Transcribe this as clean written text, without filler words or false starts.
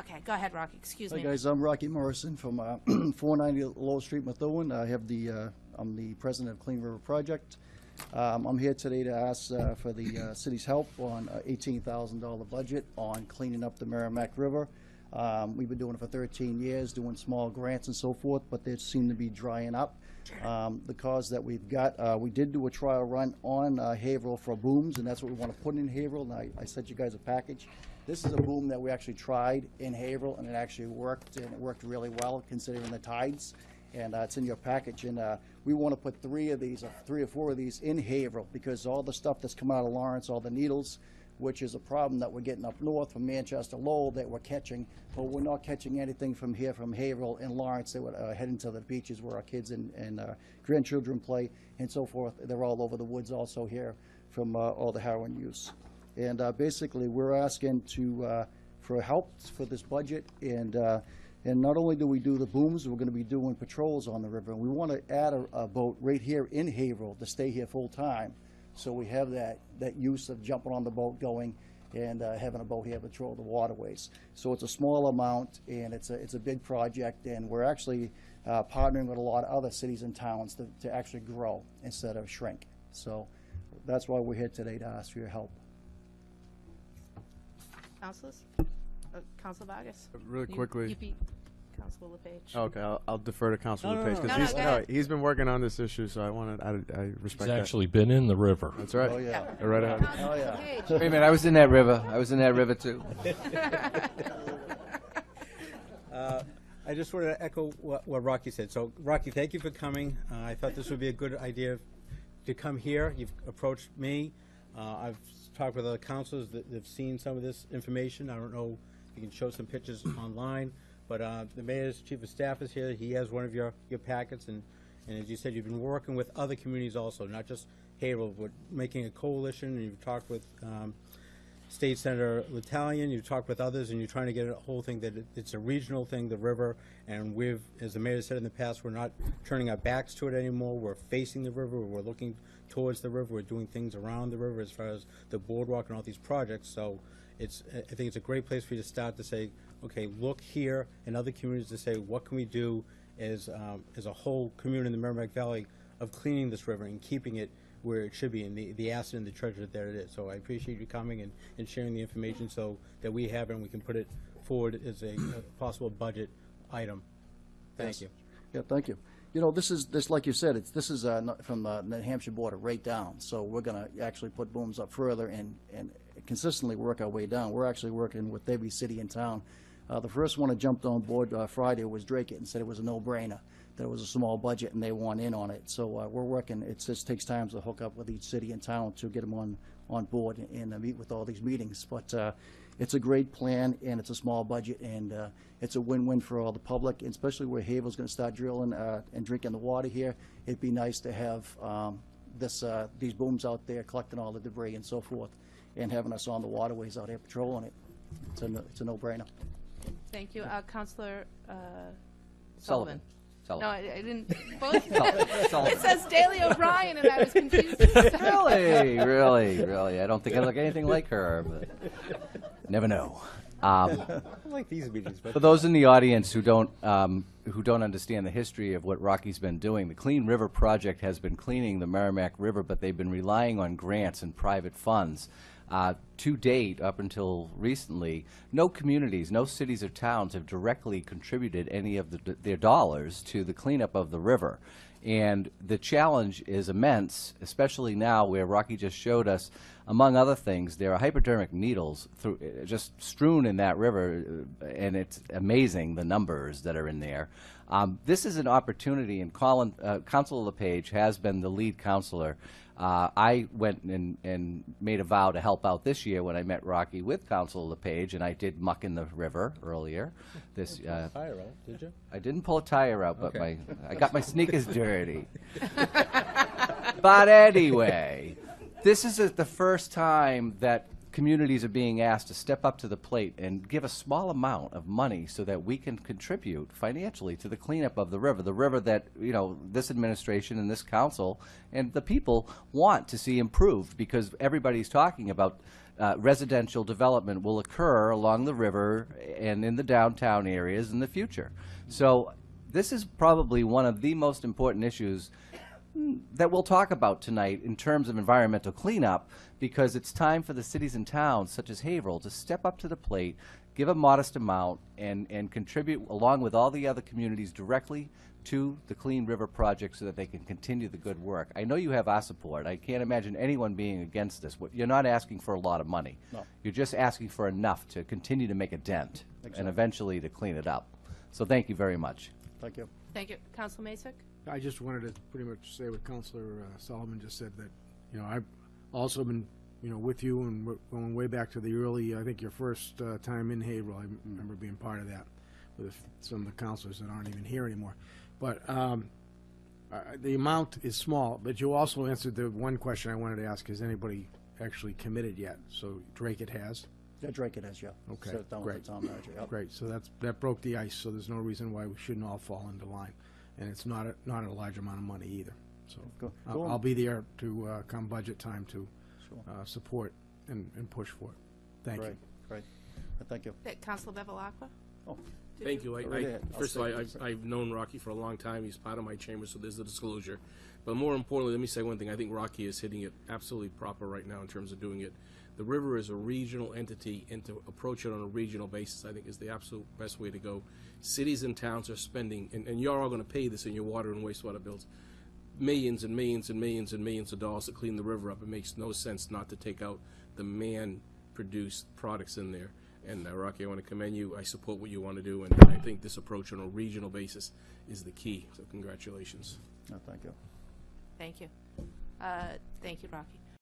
Okay, go ahead, Rocky. Excuse Hi me. guys, I'm Rocky Morrison from 490 Lowell Street, Methuen. I'm the president of Clean River Project. I'm here today to ask for the city's help on $18,000 budget on cleaning up the Merrimack River. We've been doing it for 13 years, doing small grants and so forth, but they seem to be drying up. The cause that we've got, we did do a trial run on Haverhill for booms, and that's what we want to put in Haverhill, and I sent you guys a package. This is a boom that we actually tried in Haverhill, and it actually worked, and it worked really well considering the tides. And it's in your package, and we want to put 3 or 4 of these in Haverhill, because all the stuff that's coming out of Lawrence, all the needles, which is a problem that we're getting up north from Manchester, Lowell, that we're catching, but we're not catching anything from here, from Haverhill and Lawrence. They would head into the beaches where our kids and grandchildren play and so forth. They're all over the woods also here from all the heroin use. And basically, we're asking for help for this budget, and not only do we do the booms, we're going to be doing patrols on the river. And we want to add a boat right here in Haverhill to stay here full time, so we have that use of jumping on the boat, going, and having a boat here patrol the waterways. So it's a small amount, and it's a big project, and we're actually partnering with a lot of other cities and towns to actually grow instead of shrink. So that's why we're here today, to ask for your help. Councilors? Council Vargas? Really quickly. You beat Council LePage. Okay, I'll defer to Councilor LePage, No, because no, he's been working on this issue, so I respect He's that. actually been in the river. That's right. Oh yeah. Go right ahead. Oh yeah. Wait a minute, I was in that river. I was in that river too. I just wanted to echo what Rocky said. So, Rocky, thank you for coming. I thought this would be a good idea to come here. You've approached me. I've talked with other councilors that have seen some of this information. I don't know if you can show some pictures online, but the mayor's chief of staff is here. He has one of your packets, and as you said, you've been working with other communities also, not just Haverhill, but making a coalition, and you've talked with State Senator L'Italian, you've talked with others, and you're trying to get a whole thing that it's a regional thing, the river, and we've, as the mayor said in the past, we're not turning our backs to it anymore. We're facing the river, we're looking towards the river, we're doing things around the river as far as the boardwalk and all these projects. So I think it's a great place for you to start to say, okay, look here, and other communities to say, what can we do as a whole community in the Merrimack Valley of cleaning this river and keeping it where it should be, and the asset and the treasure that it is. So I appreciate you coming and sharing the information so that we have it and we can put it forward as a possible budget item. Thank you. Yeah, thank you. You know, this like you said, this is from the New Hampshire border right down. So we're going to actually put booms up further and consistently work our way down. We're actually working with every city in town. The first one that jumped on board Friday was Drake and said it was a no-brainer. That it was a small budget and they want in on it. So we're working. It just takes time to hook up with each city in town to get them on board and meet with all these meetings. But it's a great plan, and it's a small budget, and it's a win-win for all the public, and especially where Haverhill's going to start drilling and drinking the water here. It'd be nice to have these booms out there collecting all the debris and so forth, and having us on the waterways out here patrolling it. It's a no-brainer. Thank you. Councilor Sullivan. Sullivan. No, I didn't. Both. It says Daley O'Brien, and I was confused. Really. I don't think I look anything like her, but never know. I like these meetings. But For those in the audience who don't understand the history of what Rocky's been doing, the Clean River Project has been cleaning the Merrimack River, but they've been relying on grants and private funds. To date, up until recently, no communities, no cities or towns have directly contributed any of their dollars to the cleanup of the river. And the challenge is immense, especially now where Rocky just showed us, among other things, there are hypodermic needles just strewn in that river, and it's amazing the numbers that are in there. This is an opportunity, and Councilor LePage has been the lead counselor. I went and made a vow to help out this year when I met Rocky with Councilor LePage, and I did muck in the river earlier. This tire out, did you? I didn't pull a tire out, but Okay. I got my sneakers dirty. But anyway, this is the first time that communities are being asked to step up to the plate and give a small amount of money so that we can contribute financially to the cleanup of the river that, you know, this administration and this council and the people want to see improved, because everybody's talking about residential development will occur along the river and in the downtown areas in the future. So this is probably one of the most important issues that we'll talk about tonight in terms of environmental cleanup, because it's time for the cities and towns such as Haverhill to step up to the plate, give a modest amount, and contribute along with all the other communities directly to the Clean River Project so that they can continue the good work. I know you have our support. I can't imagine anyone being against this. You're not asking for a lot of money. No. You're just asking for enough to continue to make a dent and eventually to clean it up. So thank you very much. Thank you. Thank you. Council Masek? I just wanted to pretty much say what Councilor Solomon just said, that, you know, I've also been, you know, with you, and we're going way back to the early, I think your first time in Haverhill. I remember being part of that with some of the councilors that aren't even here anymore. But the amount is small, but you also answered the one question I wanted to ask: has anybody actually committed yet? So Drake it has. Yeah, Drake it has, yeah. Okay, Sit down with great. the town manager, yep. Great. So that broke the ice. So there's no reason why we shouldn't all fall into line, and it's not a large amount of money either. So Go on. I'll be there to come budget time to Sure. support and push for it. Thank you. Great. Thank you. Council Bevilacqua? Oh, Thank you. Go right ahead. I'll First of all, second this. I've known Rocky for a long time. He's part of my chamber, so there's the disclosure. But more importantly, let me say one thing. I think Rocky is hitting it absolutely proper right now in terms of doing it. The river is a regional entity, and to approach it on a regional basis, I think, is the absolute best way to go. Cities and towns are spending, and you're all going to pay this in your water and wastewater bills, millions and millions and millions and millions of dollars to clean the river up. It makes no sense not to take out the man-produced products in there. And Rocky, I want to commend you. I support what you want to do, and I think this approach on a regional basis is the key. So congratulations. No, thank you. Thank you. Thank you, Rocky.